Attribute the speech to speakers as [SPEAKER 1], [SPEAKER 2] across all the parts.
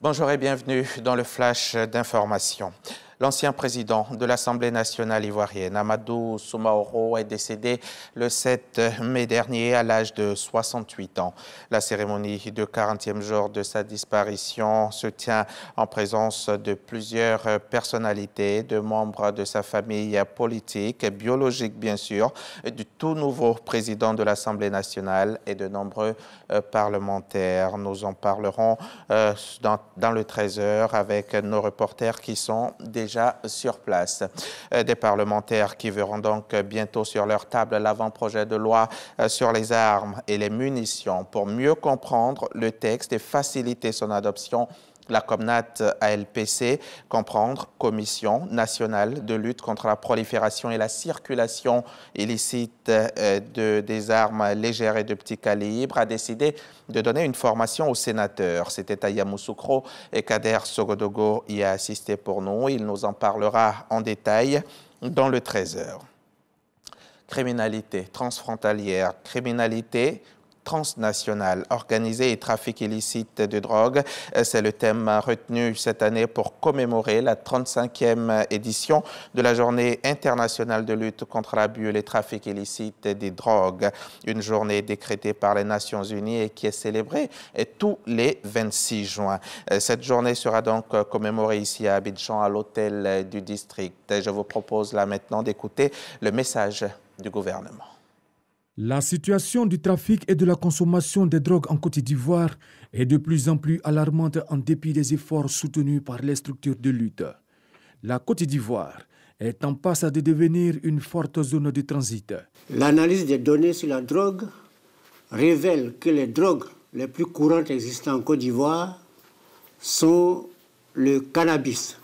[SPEAKER 1] Bonjour et bienvenue dans le flash d'information. L'ancien président de l'Assemblée nationale ivoirienne, Amadou Soumaoro, est décédé le 7 mai dernier à l'âge de 68 ans. La cérémonie de 40e jour de sa disparition se tient en présence de plusieurs personnalités, de membres de sa famille politique, biologique bien sûr, du tout nouveau président de l'Assemblée nationale et de nombreux parlementaires. Nous en parlerons dans le 13h avec nos reporters qui sont déjà sur place. Des parlementaires qui verront donc bientôt sur leur table l'avant-projet de loi sur les armes et les munitions pour mieux comprendre le texte et faciliter son adoption. La COMNAT ALPC, comprendre Commission nationale de lutte contre la prolifération et la circulation illicite des armes légères et de petit calibre, a décidé de donner une formation aux sénateurs. C'était Aya Moussoukro et Kader Sogodogo y a assisté pour nous. Il nous en parlera en détail dans le 13h. Criminalité transfrontalière, criminalité transnationale, organisée et trafic illicite de drogue. C'est le thème retenu cette année pour commémorer la 35e édition de la Journée internationale de lutte contre l'abus et les trafics illicites des drogues. Une journée décrétée par les Nations Unies et qui est célébrée tous les 26 juin. Cette journée sera donc commémorée ici à Abidjan, à l'hôtel du district. Je vous propose là maintenant d'écouter le message du gouvernement.
[SPEAKER 2] La situation du trafic et de la consommation des drogues en Côte d'Ivoire est de plus en plus alarmante en dépit des efforts soutenus par les structures de lutte. La Côte d'Ivoire est en passe de devenir une forte zone de transit.
[SPEAKER 3] L'analyse des données sur la drogue révèle que les drogues les plus courantes existantes en Côte d'Ivoire sont le cannabis,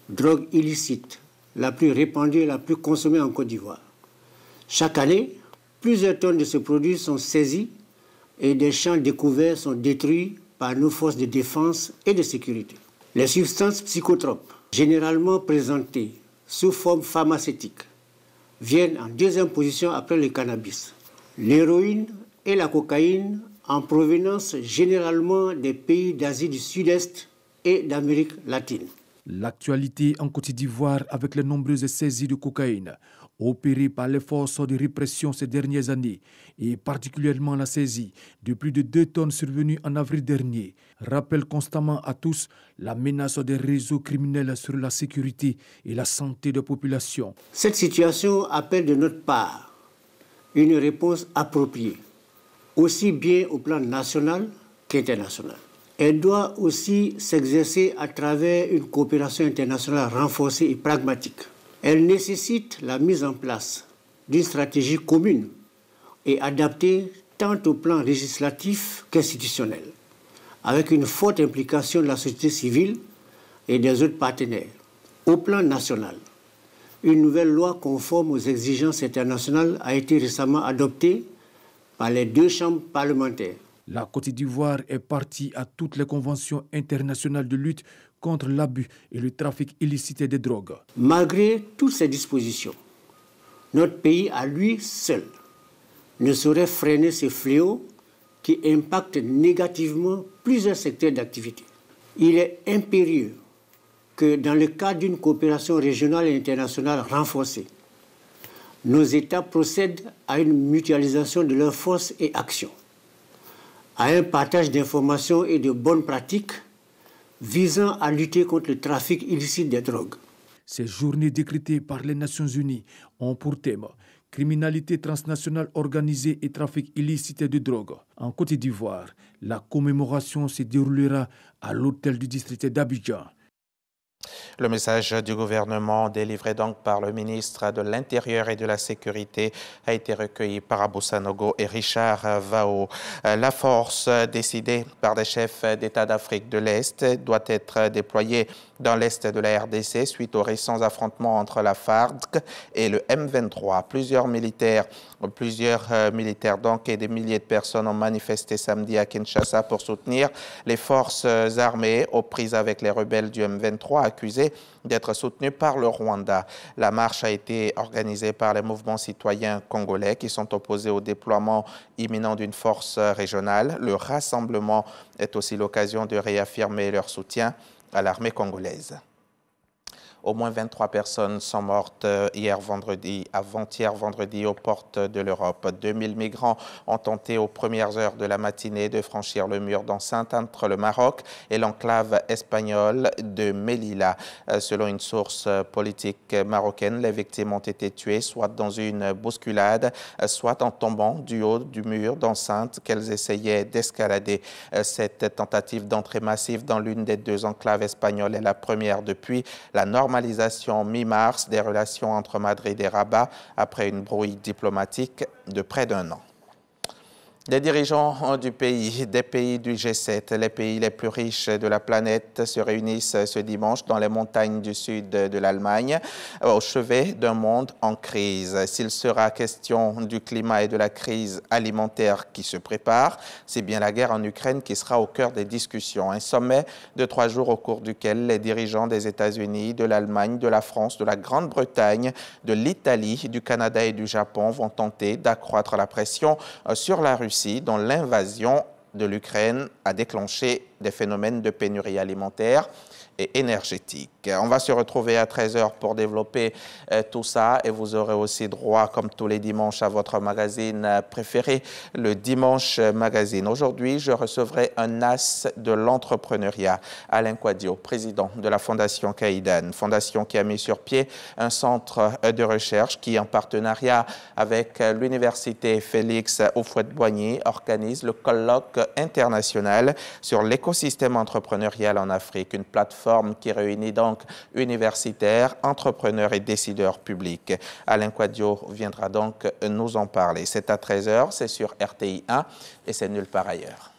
[SPEAKER 3] drogue illicite, la plus répandue et la plus consommée en Côte d'Ivoire. Chaque année, plusieurs tonnes de ce produit sont saisies et des champs découverts sont détruits par nos forces de défense et de sécurité. Les substances psychotropes, généralement présentées sous forme pharmaceutique, viennent en deuxième position après le cannabis. L'héroïne et la cocaïne en provenance généralement des pays d'Asie du Sud-Est et d'Amérique latine.
[SPEAKER 2] L'actualité en Côte d'Ivoire avec les nombreuses saisies de cocaïne opérées par les forces de répression ces dernières années et particulièrement la saisie de plus de 2 tonnes survenues en avril dernier rappelle constamment à tous la menace des réseaux criminels sur la sécurité et la santé des populations.
[SPEAKER 3] Cette situation appelle de notre part une réponse appropriée, aussi bien au plan national qu'international. Elle doit aussi s'exercer à travers une coopération internationale renforcée et pragmatique. Elle nécessite la mise en place d'une stratégie commune et adaptée tant au plan législatif qu'institutionnel, avec une forte implication de la société civile et des autres partenaires. Au plan national, une nouvelle loi conforme aux exigences internationales a été récemment adoptée par les 2 chambres parlementaires.
[SPEAKER 2] La Côte d'Ivoire est partie à toutes les conventions internationales de lutte contre l'abus et le trafic illicite des drogues.
[SPEAKER 3] Malgré toutes ces dispositions, notre pays à lui seul ne saurait freiner ce fléau qui impacte négativement plusieurs secteurs d'activité. Il est impérieux que dans le cadre d'une coopération régionale et internationale renforcée, nos États procèdent à une mutualisation de leurs forces et actions, à un partage d'informations et de bonnes pratiques visant à lutter contre le trafic illicite des drogues.
[SPEAKER 2] Ces journées décrétées par les Nations Unies ont pour thème criminalité transnationale organisée et trafic illicite de drogue. En Côte d'Ivoire, la commémoration se déroulera à l'hôtel du district d'Abidjan.
[SPEAKER 1] Le message du gouvernement délivré donc par le ministre de l'Intérieur et de la Sécurité a été recueilli par Abou Sanogo et Richard Vao. La force décidée par des chefs d'État d'Afrique de l'Est doit être déployée dans l'Est de la RDC suite aux récents affrontements entre la FARC et le M23. Plusieurs militaires donc et des milliers de personnes ont manifesté samedi à Kinshasa pour soutenir les forces armées aux prises avec les rebelles du M23, accusés d'être soutenus par le Rwanda. La marche a été organisée par les mouvements citoyens congolais qui sont opposés au déploiement imminent d'une force régionale. Le rassemblement est aussi l'occasion de réaffirmer leur soutien à l'armée congolaise. Au moins 23 personnes sont mortes avant-hier vendredi aux portes de l'Europe. 2000 migrants ont tenté aux premières heures de la matinée de franchir le mur d'enceinte entre le Maroc et l'enclave espagnole de Melilla. Selon une source politique marocaine, les victimes ont été tuées soit dans une bousculade, soit en tombant du haut du mur d'enceinte qu'elles essayaient d'escalader. Cette tentative d'entrée massive dans l'une des deux enclaves espagnoles est la première depuis la normalisation mi-mars des relations entre Madrid et Rabat après une brouille diplomatique de près d'1 an. Les dirigeants des pays du G7, les pays les plus riches de la planète, se réunissent ce dimanche dans les montagnes du sud de l'Allemagne, au chevet d'un monde en crise. S'il sera question du climat et de la crise alimentaire qui se prépare, c'est bien la guerre en Ukraine qui sera au cœur des discussions. Un sommet de 3 jours au cours duquel les dirigeants des États-Unis, de l'Allemagne, de la France, de la Grande-Bretagne, de l'Italie, du Canada et du Japon vont tenter d'accroître la pression sur la Russie, dont l'invasion de l'Ukraine a déclenché des phénomènes de pénurie alimentaire et énergétique. On va se retrouver à 13h pour développer tout ça et vous aurez aussi droit, comme tous les dimanches, à votre magazine préféré, le Dimanche Magazine. Aujourd'hui, je recevrai un as de l'entrepreneuriat, Alain Kouadio, président de la Fondation Caïdan, fondation qui a mis sur pied un centre de recherche qui, en partenariat avec l'Université Félix Houphouët-Boigny, organise le colloque international sur l'écosystème entrepreneurial en Afrique, une plateforme qui réunit donc universitaires, entrepreneurs et décideurs publics. Alain Kouadio viendra donc nous en parler. C'est à 13h, c'est sur RTI 1 et c'est nulle part ailleurs.